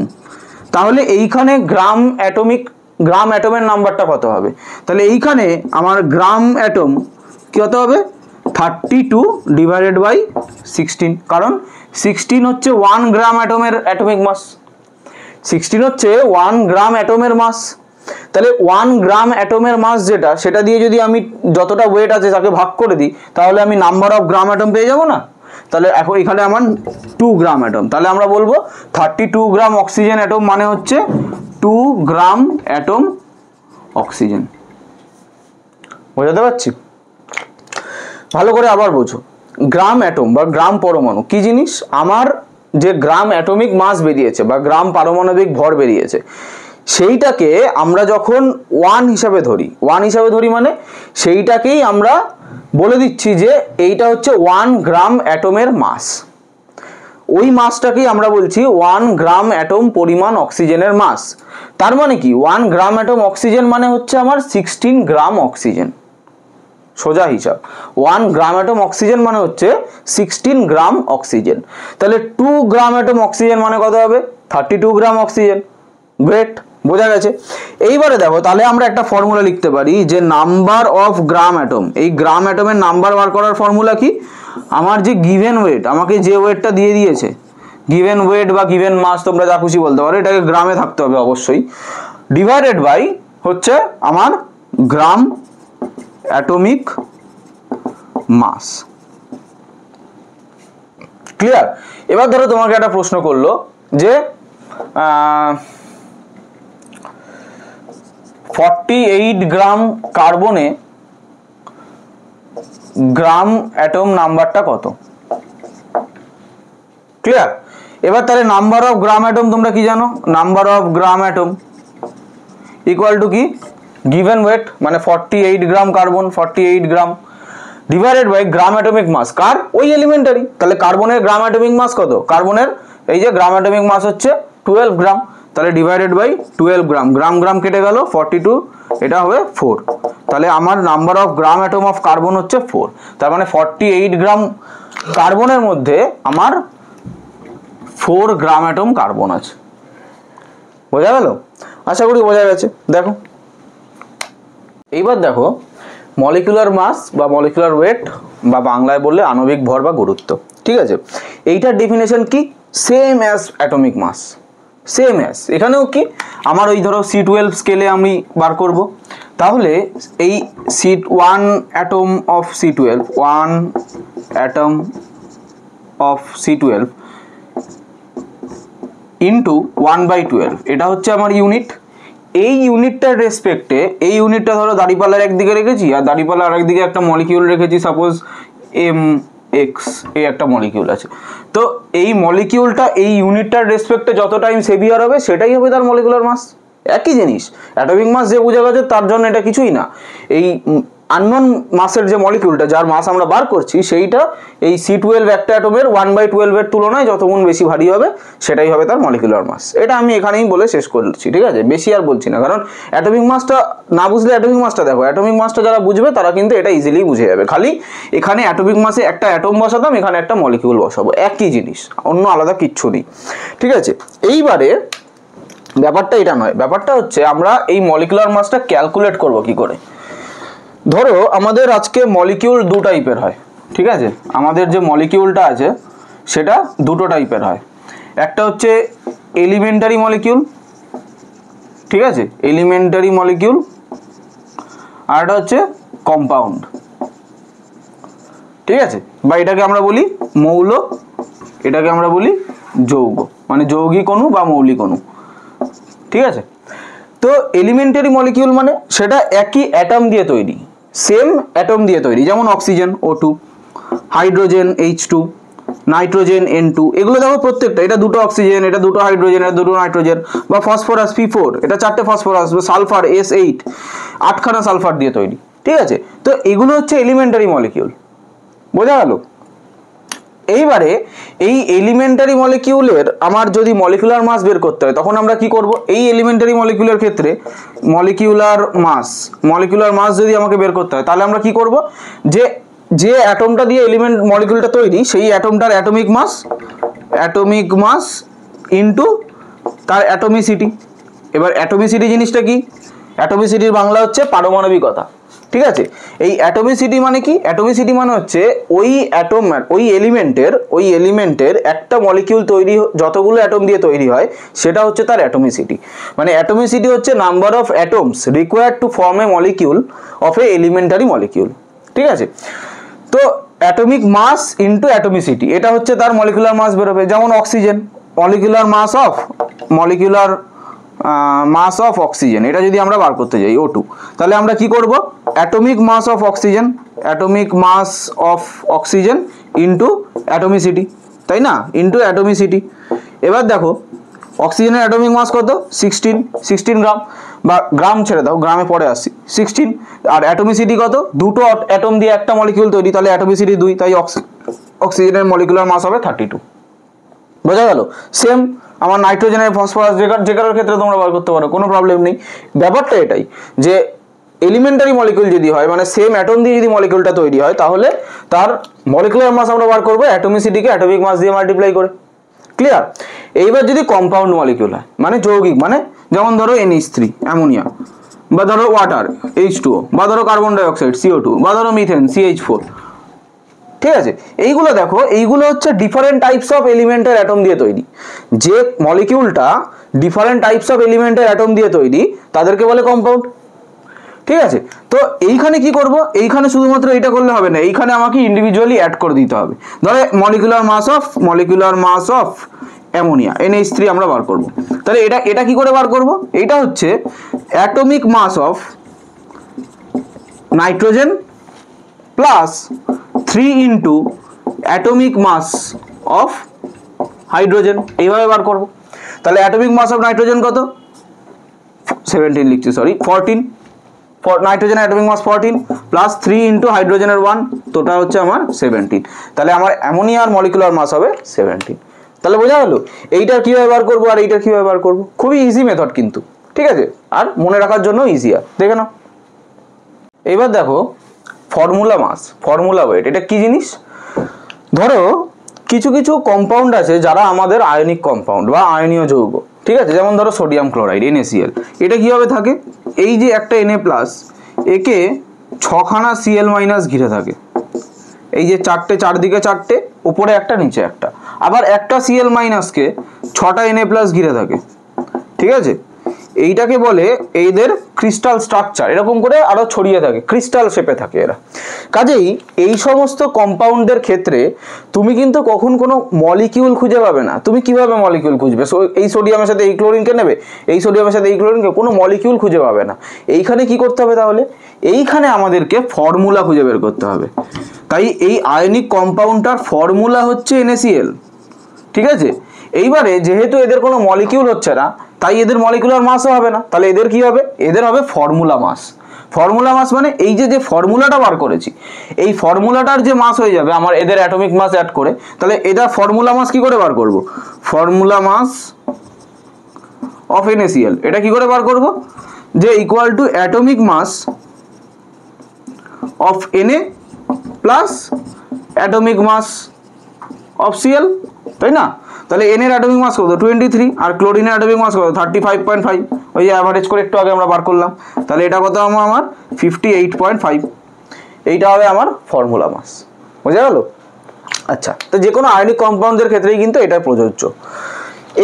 তাহলে এইখানে গ্রাম অ্যাটমের নাম্বারটা কত হবে? তাহলে এইখানে আমার গ্রাম অ্যাটম কত হবে? 32 ডিভাইডেড বাই 16, কারণ 16 হচ্ছে 1 গ্রাম অ্যাটমের অ্যাটমিক মাস, 16 হচ্ছে 1 গ্রাম অ্যাটমের মাস। তাহলে 1 গ্রাম অ্যাটমের মাস যেটা, সেটা দিয়ে যদি আমি যতটা ওয়েট আছে তাকে ভাগ করে দিই, তাহলে আমি নাম্বার অফ গ্রাম অ্যাটম পেয়ে যাব না? তাহলে এখন এখানে আমার 2 গ্রাম অ্যাটম, তাহলে আমরা বলবো 32 গ্রাম অক্সিজেন অ্যাটম মানে হচ্ছে 2 গ্রাম অ্যাটম অক্সিজেন। বোঝাতে পারছি? ভালো করে আবার বোঝো, গ্রাম অ্যাটম বা গ্রাম পরমাণু কি জিনিস? আমার যে গ্রাম অ্যাটমিক মাস বেরিয়েছে বা গ্রাম পারমাণবিক ভর বেরিয়েছে, সেইটাকে আমরা যখন 1 হিসাবে ধরি মানে সেইটাকেই আমরা বলে দিচ্ছি যে এইটা হচ্ছে 1 গ্রাম অ্যাটমের মাস। ওই মাসটাকেই আমরা বলছি 1 গ্রাম অ্যাটম পরিমাণ অক্সিজেনের মাস। তার মানে কি 1 গ্রাম অ্যাটম অক্সিজেন মানে হচ্ছে আমার 16 গ্রাম অক্সিজেন। সোজা হিসাব, 1 গ্রাম অ্যাটম অক্সিজেন মানে হচ্ছে 16 গ্রাম অক্সিজেন। তাহলে 2 গ্রাম অ্যাটম অক্সিজেন মানে কত হবে? 32 গ্রাম অক্সিজেন। গ্রেট, বোঝা গেছে? এইবারে দেখো, তাহলে আমরা একটা ফর্মুলা লিখতে পারি যে নাম্বার অফ গ্রাম অ্যাটম। এই গ্রাম অ্যাটমের নাম্বার বার করার ফর্মুলা কি? আমার যে গিভেন ওয়েট, আমাকে যে ওয়েটটা দিয়ে দিয়েছে, গিভেন ওয়েট বা গিভেন মাস তোমরা যা খুশি বলতে পারো, এটাকে গ্রামে থাকতে হবে অবশ্যই, ডিভাইডেড বাই হচ্ছে আমার গ্রাম অ্যাটমিক মাস। ক্লিয়ার? এবার ধরো তোমাকে একটা প্রশ্ন করলো যে 48 গ্রাম কার্বনে গ্রাম অ্যাটম নাম্বারটা কত? ক্লিয়ার? এবার তাহলে নাম্বার অফ গ্রাম অ্যাটম তোমরা কি জানো? Number of gram atom equal to কি? গিভেন ওয়েট মানে 48 gram carbon, 48 gram divided by gram atomic mass কার? ওই এলিমেন্টারি। তাহলে কার্বনের গ্রাম অ্যাটমিক মাস কত? কার্বনের এই যে গ্রাম অ্যাটমিক মাস হচ্ছে 12 গ্রাম, তাহলে ডিভাইডেড বাই 12 গ্রাম, গ্রাম গ্রাম কেটে গেল, 42, এটা হবে 4। তাহলে আমার number of gram atom of carbon হচ্ছে 4। তার মানে 48 গ্রাম কার্বনের মধ্যে আমার 4 গ্রাম অ্যাটম কার্বন আছে। বোঝা গেল? আশা করি বোঝা গেছে। দেখো এইবার দেখো মলিকুলার মাস বা মলিকুলার ওয়েট বা বাংলায় বললে আণবিক ভর বা গুরুত্ব। ঠিক আছে? এইটার ডেফিনেশন কি? Same as atomic mass, same as. এখানেও কি আমার ওই ধরো C12 স্কেলে আমি বার করব, তাহলে এই one atom of C12 into 1/12, এটা হচ্ছে আমার ইউনিট। এই ইউনিটটার রেসপেক্টে, এই ইউনিটটা ধরো দাঁড়িপাল্লার একদিকে রেখেছি আর দাঁড়িপাল্লার আরেকদিকে একটা মলিকিউল রেখেছি, সাপোজ mx, এই একটা মলিকিউল আছে। তো এই মলিকিউলটা এই ইউনিটটার রেসপেক্টে যত টাইম সেভিয়ার হবে সেটাই হবে তার মলিকুলার মাস। একই জিনিস, অ্যাটমিক মাস যে বোঝা গেছে তার জন্য এটা কিছুই না। এই আননোন মাসের যে মলিকিউলটা যার মাস আমরা বার করছি, সেইটা এই C12 একটা অ্যাটমের 1/12 এর তুলনায় যত গুণ বেশি ভারী হবে সেটাই হবে তার মলিকুলার মাস। এটা আমি এখানেই বলে শেষ করছি। ঠিক আছে? বেশি আর বলছি না, কারণ অ্যাটমিক মাসটা না বুঝলে, অ্যাটমিক মাসটা দেখো, অ্যাটমিক মাসটা যারা বুঝবে তারা কিন্তু এটা ইজিলি বুঝে যাবে। খালি এখানে অ্যাটমিক মাসে একটা অ্যাটম বসাতাম, এখানে একটা মলিকিউল বসাবো, একই জিনিস, অন্য আলাদা কিচ্ছু নেই। ঠিক আছে? এইবারে ব্যাপারটা এটা নয়, ব্যাপারটা হচ্ছে আমরা এই মলিকুলার মাসটা ক্যালকুলেট করব কি করে। ধরো আমাদের আজকে মলিকিউল দু টাইপের হয়, ঠিক আছে? আমাদের যে মলিকিউলটা আছে সেটা দুটো টাইপের হয়। একটা হচ্ছে এলিমেন্টারি মলিকিউল, ঠিক আছে, এলিমেন্টারি মলিকিউল, আর একটা হচ্ছে কম্পাউন্ড, ঠিক আছে? বা এটাকে আমরা বলি মৌল, এটাকে আমরা বলি যৌগ, মানে যৌগিক অণু বা মৌলিক অণু, ঠিক আছে? তো এলিমেন্টারি মলিকিউল মানে সেটা একই অ্যাটম দিয়ে তৈরি, সেম অ্যাটম দিয়ে তৈরি, যেমন oxygen O2, hydrogen H2, nitrogen N2, এগুলো দেখো প্রত্যেকটা, এটা দুটো অক্সিজেন, এটা দুটো হাইড্রোজেন, এটা দুটো নাইট্রোজেন, বা ফসফরাস P4, এটা চারটে ফসফরাস, বা সালফার S8, আটখানা সালফার দিয়ে তৈরি, ঠিক আছে? তো এগুলো হচ্ছে এলিমেন্টারি মলিকিউল, বোঝা গেল? এইবারে এই এলিমেন্টারি মলিকিউলের আমার যদি মলিকুলার মাস বের করতে হয় তখন আমরা কি করব? এই এলিমেন্টারি মলিকিউলের ক্ষেত্রে মলিকুলার মাস যদি আমাকে বের করতে হয় তাহলে আমরা কি করব? যে অ্যাটমটা দিয়ে এলিমেন্ট মলিকিউলটা তৈরি সেই অ্যাটমটার অ্যাটমিক মাস ইনটু তার অ্যাটমিসিটি। এবার অ্যাটমিসিটি জিনিসটা কি? অ্যাটমিসিটির বাংলা হচ্ছে পারমাণবিকতা, ঠিক আছে? এই অ্যাটমিসিটি মানে কি? অ্যাটমিসিটি মানে হচ্ছে ওই এলিমেন্টের একটা মলিকিউল তৈরি, যতগুলো অ্যাটম দিয়ে তৈরি হয় সেটা হচ্ছে তার অ্যাটমিসিটি। মানে অ্যাটমিসিটি হচ্ছে number of atoms required to form A molecule of A elementary molecule, ঠিক আছে? তো অ্যাটমিক মাস ইনটু অ্যাটমিসিটি, এটা হচ্ছে তার মলিকুলার মাস বেরোবে। যেমন oxygen, molecular mass of oxygen, এটা যদি আমরা বার করতে যাই O2, তাহলে আমরা কি করব? Atomic mass of oxygen into atomicity, তাই না? Into atomicity. এবার দেখো অক্সিজেনের অ্যাটমিক মাস কত? 16 গ্রাম, বা গ্রাম ছেড়ে দাও, গ্রামে পরে আসছি, 16। আর অ্যাটমিসিটি কত? দুটো অ্যাটম দিয়ে একটা মলিকিউল তৈরি, তাহলে অ্যাটমিসিটি 2, তাই অক্সিজেনের মলিকুলার মাস হবে 32। বোঝা গেল? সেম আমার নাইট্রোজেনের, ফসফরাস, যে কারোর ক্ষেত্রে তোমরা বার করতে পারো, কোনো প্রবলেম নেই। ব্যাপারটা এটাই যে এলিমেন্টারি মলিকিউল যদি হয়, মানে সেম অ্যাটম দিয়ে যদি মলিকিউলটা তৈরি হয়, তাহলে তার মলিকুলার মাস আমরা বার করবো অ্যাটমিসিটিকে অ্যাটমিক মাস দিয়ে মাল্টিপ্লাই করে। ক্লিয়ার? এইবার যদি কম্পাউন্ড মলিকিউল হয়, মানে যৌগিক, মানে যেমন ধরো NH3 অ্যামোনিয়া, বা ধরো ওয়াটার H2O, বা ধরো কার্বন ডাইঅক্সাইড CO2, বা ধরো মিথেন CH4, ঠিক আছে? এইগুলো দেখো, এইগুলো হচ্ছে ডিফারেন্ট টাইপস অফ এলিমেন্টের অ্যাটম দিয়ে তৈরি। যে মলিকিউলটা ডিফারেন্ট টাইপস অফ এলিমেন্টের অ্যাটম দিয়ে তৈরি তাদেরকে বলে কম্পাউন্ড, ঠিক আছে? তো এইখানে কি করব? এইখানে শুধুমাত্র এটা করলে হবে না, এইখানে আমাকে ইন্ডিভিজুয়ালি অ্যাড করে দিতে হবে। ধরো molecular mass of ammonia NH3 আমরা বার করব। তাহলে এটা কি করে বার করব? এটা হচ্ছে atomic mass of nitrogen plus 3 into atomic mass of hydrogen, এইভাবে বার করব। তাহলে অ্যাটমিক মাস অফ নাইট্রোজেন কত? 17 লিখছি, সরি 14, নাইট্রোজেনের অ্যাটমিক মাস 14 প্লাস 3 ইন্টু হাইড্রোজেনের 1, তোটা হচ্ছে আমার 17। তাহলে আমার অ্যামোনিয়ার মলিকুলার মাস হবে 17। তাহলে বোঝা গেল এইটার কীভাবে বার করবো আর এইটার কীভাবে বার করবো? খুবই ইজি মেথড কিন্তু, ঠিক আছে? আর মনে রাখার জন্য ইজিয়ার, দেখে নাও। এবার দেখো ফর্মুলা ওয়েট, এটা কি জিনিস? ধরো কিছু কম্পাউন্ড আছে যারা আমাদের আয়নিক কম্পাউন্ড বা আয়নীয় যৌগ, ঠিক আছে? যেমন ধরো সোডিয়াম ক্লোরাইড NaCl, এটা কিভাবে থাকে? এই যে একটা Na+, একে 6খানা Cl- ঘিরে থাকে, এই যে চারদিকে 4টে, উপরে একটা নিচে একটা, আবার একটা Cl- কে 6টা Na+ ঘিরে থাকে, ঠিক আছে? এইটাকে বলে এইদের ক্রিস্টাল স্ট্রাকচার, এরকম করে আরো ছড়িয়ে থাকে, ক্রিস্টাল শেপে থাকে এরা। কাজেই এই সমস্ত কম্পাউন্ডের ক্ষেত্রে তুমি কিন্তু কখন কোনো মলিকিউল খুঁজে পাবে না। তুমি কিভাবে মলিকিউল খুঁজবে? এই সোডিয়ামের সাথে এই ক্লোরিনকে নেবে, এই সোডিয়ামের সাথে এই ক্লোরিনকে, কোনো মলিকিউল খুঁজে পাবে না। এইখানে কি করতে হবে তাহলে? এইখানে আমাদেরকে ফর্মুলা খুঁজে বের করতে হবে। তাই এই আয়নিক কম্পাউন্ডটার ফর্মুলা হচ্ছে NaCl, ঠিক আছে? এইবারে যেহেতু এদের কোনো মলিকিউল হচ্ছে না, তাই এদের মলিকুলার মাসও হবে না। তাহলে এদের কি হবে? এদের হবে ফর্মুলা মাস। ফর্মুলা মাস মানে এই যে ফর্মুলাটা বার করেছি, এই ফর্মুলাটার যে মাস হয়ে যাবে আমার এদের অ্যাটমিক মাস অ্যাড করে, তাহলে এটা ফর্মুলা মাস কি করে বার করব? ফর্মুলা মাস অফ NaCl, এটা কি করে বার করব? যে equal to atomic mass of Na plus atomic mass of Cl, তাই না? তাহলে N এর অ্যাটমিক মাস কত? 23, আর ক্লোরিনের অ্যাটমিক মাস কত? 35.5, ওই যে অ্যাভারেজ করে একটু আগে আমরা বার করলাম। তাহলে এটা কত আমার 58.5, এইটা হবে আমার ফর্মুলা মাস। বোঝা গেল? আচ্ছা, তো যে কোনো আয়নিক কম্পাউন্ডের ক্ষেত্রেই কিন্তু এটা প্রযোজ্য।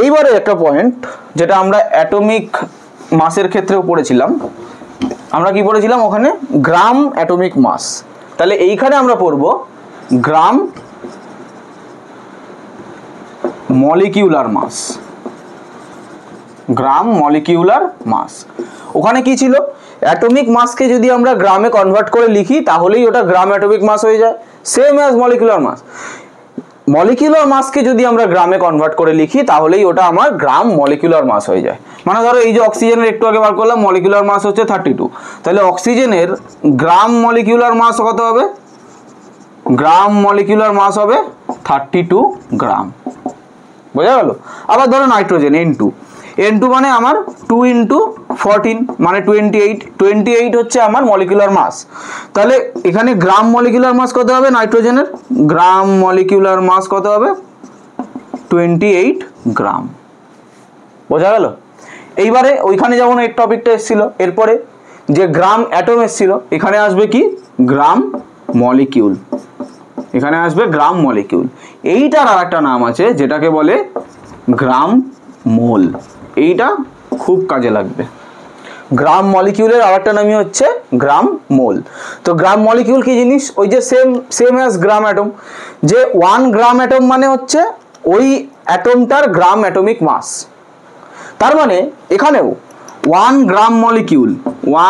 এইবারে একটা পয়েন্ট যেটা আমরা অ্যাটমিক মাসের ক্ষেত্রেও পড়েছিলাম, আমরা কি পড়েছিলাম ওখানে? গ্রাম অ্যাটমিক মাস। তাহলে এইখানে আমরা পড়ব গ্রাম মলিকিউলার মাস। গ্রাম মলিকিউলার মাস। ওখানে কি ছিল? অ্যাটমিক মাসকে যদি আমরা গ্রামে কনভার্ট করে লিখি তাহলেই ওটা গ্রাম অ্যাটমিক মাস হয়ে যায়, সেম অ্যাজ মলিকিউলার মাস। মলিকিউলার মাসকে যদি আমরা গ্রামে কনভার্ট করে লিখি তাহলেই ওটা আমার গ্রাম মলিকিউলার মাস হয়ে যায়। মানে ধরো এই যে অক্সিজেনের একটু আগে বার করলাম, মলিকিউলার মাস হচ্ছে 32, তাহলে অক্সিজেনের গ্রাম মলিকিউলার মাস কত হবে? গ্রাম মলিকিউলার মাস হবে 32 গ্রাম। বোঝা গেল? আবার ধরো নাইট্রোজেন N2 মানে আমার 2 × 14 মানে 28 হচ্ছে আমার মলিকিউলার মাস। তাহলে এখানে গ্রাম মলিকিউলার মাস কত হবে নাইট্রোজেনের? গ্রাম মলিকিউলার মাস কত হবে? 28 গ্রাম। বোঝা গেল? এইবারে ওইখানে যেমন এই টপিকটা এসেছিল, এরপরে যে গ্রাম অ্যাটম এসেছিল, এখানে আসবে কি? গ্রাম মলিকিউল। এখানে আসবে গ্রাম মলিকিউল। এইটার আর একটা নাম আছে যেটাকে বলে গ্রাম মোল। এইটা খুব কাজে লাগবে। গ্রাম মলিকিউলের আরেকটা নামই হচ্ছে গ্রাম মোল। তো গ্রাম মলিকিউল কি জিনিস? ওই যে সেম অ্যাজ গ্রাম অ্যাটম, যে 1 গ্রাম অ্যাটম মানে হচ্ছে ওই অ্যাটমটার গ্রাম অ্যাটমিক মাস। তার মানে এখানেও 1 gram molecule,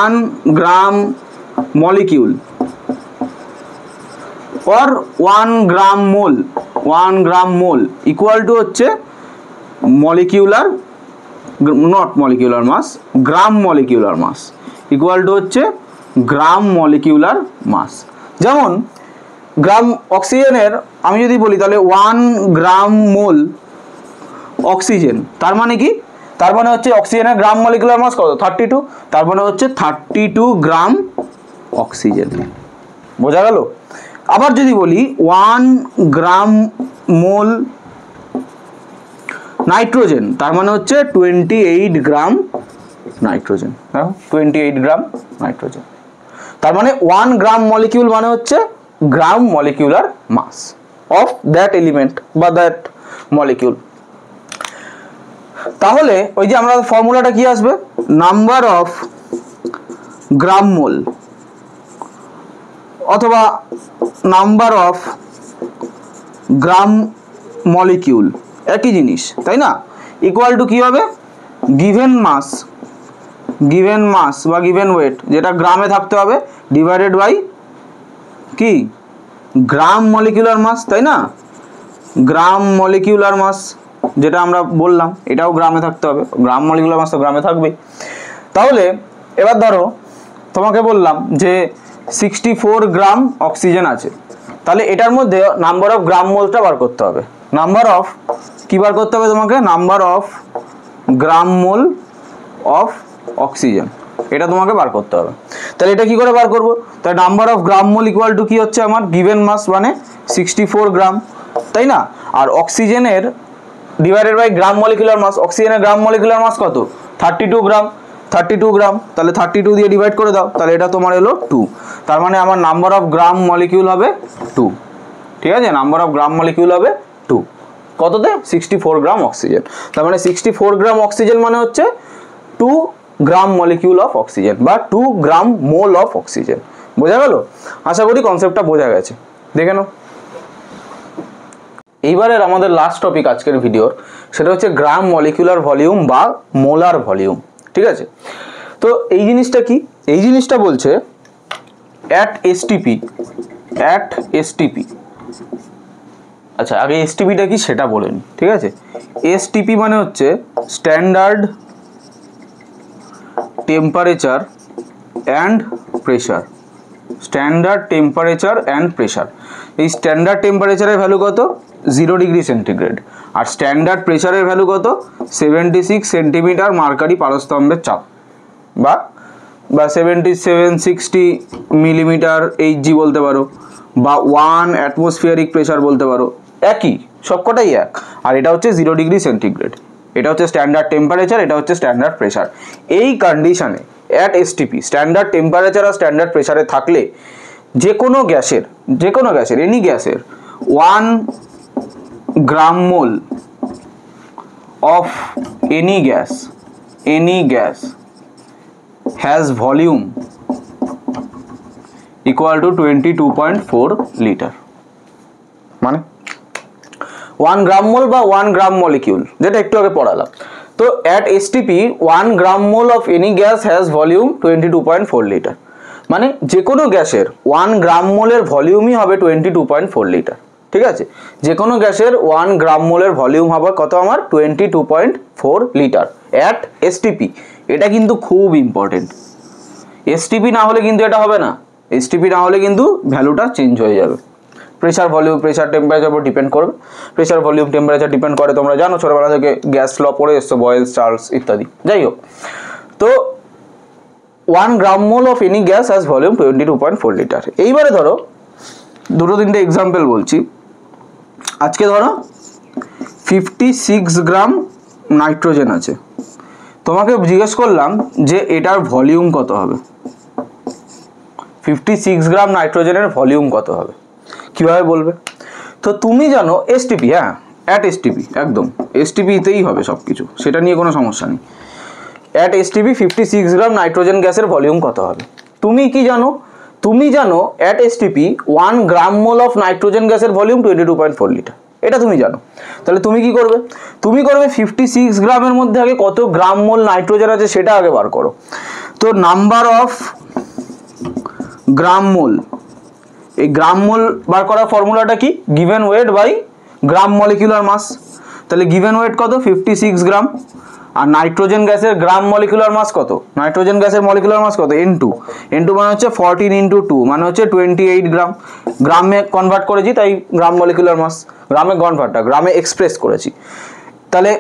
1 gram molecule or 1 gram mole, 1 gram mole equal to হচ্ছে molecular, not molecular mass, gram molecular mass equal to হচ্ছে গ্রাম মলিকিউলার মাস। যেমন গ্রাম অক্সিজেনের আমি যদি বলি তাহলে 1 গ্রাম মোল অক্সিজেন, তার মানে কি? তার মানে হচ্ছে অক্সিজেনের গ্রাম মলিকিউলার মাস কত? 32, তার মানে হচ্ছে 32 গ্রাম অক্সিজেন। বোঝা গেল? আবার যদি বলি 1 গ্রাম মোল নাইট্রোজেন, তার মানে হচ্ছে 28 গ্রাম নাইট্রোজেন। দেখো 28 গ্রাম নাইট্রোজেন। তার মানে 1 গ্রাম মলিকিউল মানে হচ্ছে gram molecular mass of that element বা দ্যাট মলিকিউল। তাহলে ওই যে আমরা ফর্মুলাটা কি আসবে? নাম্বার অফ গ্রাম মোল অথবা নাম্বার অফ গ্রাম মলিকিউল, একই জিনিস, তাই না? ইকুয়াল টু কি হবে? গিভেন মাস বা গিভেন ওয়েট, যেটা গ্রামে থাকতে হবে, ডিভাইডেড বাই কি? গ্রাম মলিকিউলার মাস, তাই না? গ্রাম মলিকিউলার মাস যেটা আমরা বললাম, এটাও গ্রামে থাকতে হবে, গ্রাম মলিকিউলার মাস তো গ্রামে থাকবেই। তাহলে এবার ধরো তোমাকে বললাম যে 64 গ্রাম অক্সিজেন আছে, তাহলে এটার মধ্যে নাম্বার অফ গ্রাম মোলটা বার করতে হবে। নাম্বার অফ কি বার করতে হবে তোমাকে? Number of gram mole of oxygen, এটা তোমাকে বার করতে হবে। তাহলে এটা কি করে বার করব? তাহলে number of gram mole equal to কি হচ্ছে আমার? গিভেন মাস মানে 64 গ্রাম, তাই না? আর অক্সিজেনের divided by gram molecular mass, অক্সিজেনের গ্রাম মলিকুলার মাস কত? 32 গ্রাম। 32 গ্রাম, তাহলে 32 দিয়ে ডিভাইড করে দাও, তাহলে এটা তোমার এলো 2। তার মানে আমার নাম্বার অফ গ্রাম মলিকিউল হবে 2। ঠিক আছে? নাম্বার অফ গ্রাম মলিকিউল হবে 2। কততে? 64 গ্রাম অক্সিজেন। তার মানে 64 গ্রাম অক্সিজেন মানে হচ্ছে 2 গ্রাম মলিকিউল অফ অক্সিজেন বা 2 গ্রাম মোল অফ অক্সিজেন। বোঝা গেল? আশা করি কনসেপ্টটা বোঝা গেছে। দেখে নাও। এইবারের আমাদের লাস্ট টপিক আজকের ভিডিওর, সেটা হচ্ছে গ্রাম মলিকিউলার ভলিউম বা মোলার ভলিউম। ঠিক আছে? তো এই জিনিসটা কি? এই জিনিসটা বলছে অ্যাট এসটিপি। আচ্ছা, আগে এসটিপিটা কি সেটা বলে নি। ঠিক আছে? এসটিপি মানে হচ্ছে standard temperature and pressure. Standard temperature and pressure. এই স্ট্যান্ডার্ড টেম্পারেচারের ভ্যালু কত? 0 ডিগ্রি সেন্টিগ্রেড। আর স্ট্যান্ডার্ড প্রেশারের ভ্যালু কত? 76 সেন্টিমিটার মার্কারি পারস্তম্ভের চাপ বা 7760 মিলিমিটার এইচজি বলতে পারো, বা 1 অ্যাটমসফিয়ারিক প্রেশার বলতে পারো। একই, সবকটাই এক। আর এটা হচ্ছে 0 ডিগ্রি সেন্টিগ্রেড। এটা হচ্ছে স্ট্যান্ডার্ড টেম্পারেচার, এটা হচ্ছে স্ট্যান্ডার্ড প্রেশার। এই কন্ডিশনে অ্যাট এসটিপি স্ট্যান্ডার্ড টেম্পারেচার আর স্ট্যান্ডার্ড প্রেশারে থাকলে যে কোনো গ্যাসের এনি গ্যাসের 1 gram mole of any gas has volume equal to 22.4 litre. মানে 1 গ্রাম মোল বা 1 গ্রাম মলিকিউল, যেটা একটু আগে পড়ালাম। তো at STP 1 gram mole of any gas has volume 22.4 litre. মানে যে কোনো গ্যাসের 1 গ্রাম মোলের ভলিউমই হবে 22.4 লিটার। ঠিক আছে, যে কোনো গ্যাসের 1 গ্রাম মোলের ভলিউম হবে কত আমার 22.4 লিটার at STP। এটা কিন্তু খুব ইম্পর্টেন্ট। STP না হলে কিন্তু এটা হবে না, STP না হলে কিন্তু ভ্যালুটা চেঞ্জ হয়ে যাবে। প্রেসার ভলিউম, প্রেসার টেম্পারেচার উপর ডিপেন্ড করবে। প্রেসার ভলিউম টেম্পারেচার ডিপেন্ড করে, তোমরা জানো ছোটবেলা থেকে গ্যাস ল পড়ে এসছো, বয়েলস চার্লস ইত্যাদি। যাই হোক, তো 1 gram mole of any gas has volume 22.4 litre. এইবারে ধরো দুটো তিনটে এক্সাম্পল বলছি। আজকে ধরো 56 গ্রাম নাইট্রোজেন আছে, তোমাকে জিজ্ঞেস করলাম যে এটার ভলিউম কত হবে। 56 গ্রাম নাইট্রোজেনের ভলিউম কত হবে, কিভাবে বলবে? তো তুমি জানো STP, হ্যাঁ at STP, একদম STP-তেই হবে সব কিছু, সেটা নিয়ে কোনো সমস্যা নেই। at STP 56 গ্রাম নাইট্রোজেন গ্যাসের ভলিউম কত হবে? তুমি কি জানো? তুমি জানো at STP 1 gram mole of nitrogen গ্যাসের ভলিউম 22.4 লিটার, এটা তুমি জানো। তাহলে তুমি কি করবে? তুমি করবে 56 গ্রামের মধ্যে আগে কত গ্রাম মোল নাইট্রোজেন আছে সেটা আগে বার করো। তো নাম্বার অফ গ্রাম মোল, এই গ্রাম মোল বার করার ফর্মুলাটা কি? Given weight by gram molecular mass. তাহলে গিভেন ওয়েট কত? 56 গ্রাম। আর নাইট্রোজেন গ্যাসের গ্রাম মলিকুলার মাস কত? নাইট্রোজেন গ্যাসের মলিকুলার মাস কত? N2 মানে হচ্ছে 14 × 2 মানে হচ্ছে 28 গ্রাম। গ্রামে কনভার্ট করেছি তাই গ্রাম মলিকুলার মাস, গ্রামে কনভার্টটা গ্রামে এক্সপ্রেস করেছি। তাহলে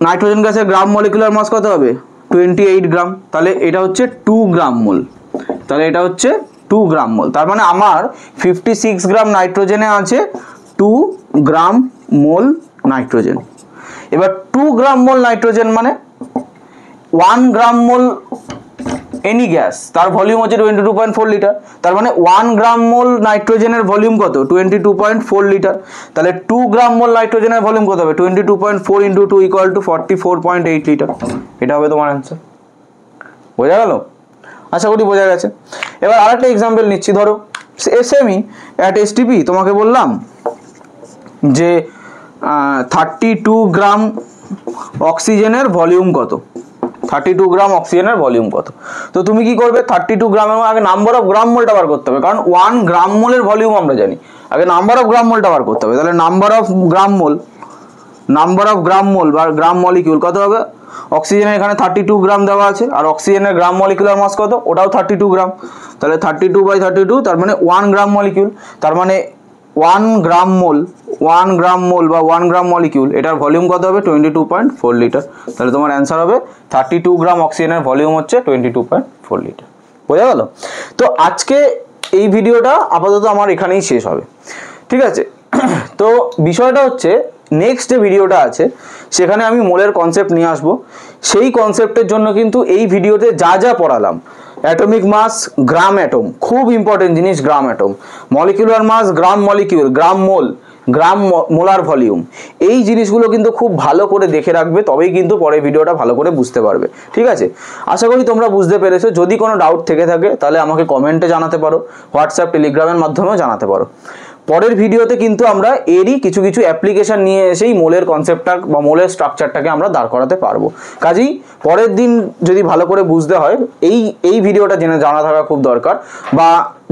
নাইট্রোজেন গ্যাসের গ্রাম মলিকুলার মাস কত হবে? 28 গ্রাম। তাহলে এটা হচ্ছে 2 গ্রাম মোল। তাহলে এটা হচ্ছে 2 গ্রাম মোল। তার মানে আমার 56 গ্রাম নাইট্রোজেনে আছে 2 গ্রাম মোল নাইট্রোজেন। এবার 2 গ্রাম মোল নাইট্রোজেন মানে 1 গ্রাম মোল এনি গ্যাস, তার ভলিউম হচ্ছে 22.4 লিটার। তার মানে 1 গ্রাম মোল নাইট্রোজেনের ভলিউম কত? 22.4 লিটার। তাহলে 2 গ্রাম মোল নাইট্রোজেনের ভলিউম কত হবে? 22.4 × 2 = 44.8 লিটার। এটা হবে তোমার অ্যান্সার। বোঝা গেল? আশা করি বোঝা গেছে। এবার আরেকটা এক্সাম্পল নিচ্ছি। ধরো সেমই at STP তোমাকে বললাম যে 32 গ্রাম অক্সিজেনের ভলিউম কত, 32 গ্রাম অক্সিজেনের ভলিউম কত। তো তুমি কি করবে? 32 গ্রামের আগে নাম্বার অফ গ্রাম মোলটা বার করতে হবে, কারণ 1 গ্রাম মোলের ভলিউম আমরা জানি, আগে নাম্বার অফ গ্রাম মোলটা বার করতে হবে। তাহলে নাম্বার অফ গ্রাম মোল বা গ্রাম মলিকিউল কত হবে? অক্সিজেনের এখানে 32 গ্রাম দেওয়া আছে, আর অক্সিজেনের গ্রাম মলিকুলার মাস কত? ওটাও 32 গ্রাম। তাহলে 32/32 তার মানে 1 গ্রাম মলিকিউল। তার মানে 1 গ্রাম মোল বা 1 গ্রাম মলিকিউল, এটার ভলিউম কত হবে? 22.4 লিটার। তাহলে তোমার অ্যান্সার হবে 32 গ্রাম অক্সিজেনের ভলিউম হচ্ছে 22.4 লিটার। বোঝা গেল? তো আজকে এই ভিডিওটা আপাতত আমার এখানেই শেষ হবে, ঠিক আছে? তো বিষয়টা হচ্ছে নেক্সট যে ভিডিওটা আছে সেখানে আমি মোলের কনসেপ্ট নিয়ে আসবো। সেই কনসেপ্টের জন্য কিন্তু এই ভিডিওতে যা যা পড়ালাম, অ্যাটমিক মাস, গ্রাম অ্যাটম, খুব ইম্পর্টেন্ট জিনিস গ্রাম অ্যাটম, মলিকুলার মাস, গ্রাম মলিকিউল, গ্রাম মোল, গ্রাম মোলার ভলিউম, এই জিনিসগুলো কিন্তু খুব ভালো করে দেখে রাখবে, তবেই কিন্তু পরে ভিডিওটা ভালো করে বুঝতে পারবে, ঠিক আছে? আশা করি তোমরা বুঝতে পেরেছো। যদি কোনো ডাউট থেকে থাকে তাহলে আমাকে কমেন্টে জানাতে পারো, হোয়াটসঅ্যাপ টেলিগ্রামের মাধ্যমেও জানাতে পারো। পরের ভিডিওতে কিন্তু আমরা এরই কিছু কিছু অ্যাপ্লিকেশন নিয়ে এসেই মোলের কনসেপ্টটা বা মোলের স্ট্রাকচারটাকে আমরা দাঁড় করাতে পারবো। কাজেই পরের দিন যদি ভালো করে বুঝতে হয় এই ভিডিওটা জানা থাকা খুব দরকার। বা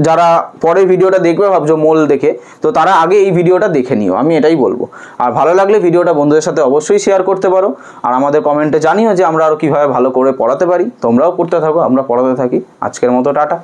যারা পরের ভিডিওটা দেখবে ভাবছো মোল দেখে, তো তারা আগে এই ভিডিওটা দেখে নিও, আমি এটাই বলবো। আর ভালো লাগলে ভিডিওটা বন্ধুদের সাথে অবশ্যই শেয়ার করতে পারো, আর আমাদের কমেন্টে জানিও যে আমরা আরও কীভাবে ভালো করে পড়াতে পারি। তোমরাও পড়তে থাকো, আমরা পড়াতে থাকি। আজকের মতো টাটা।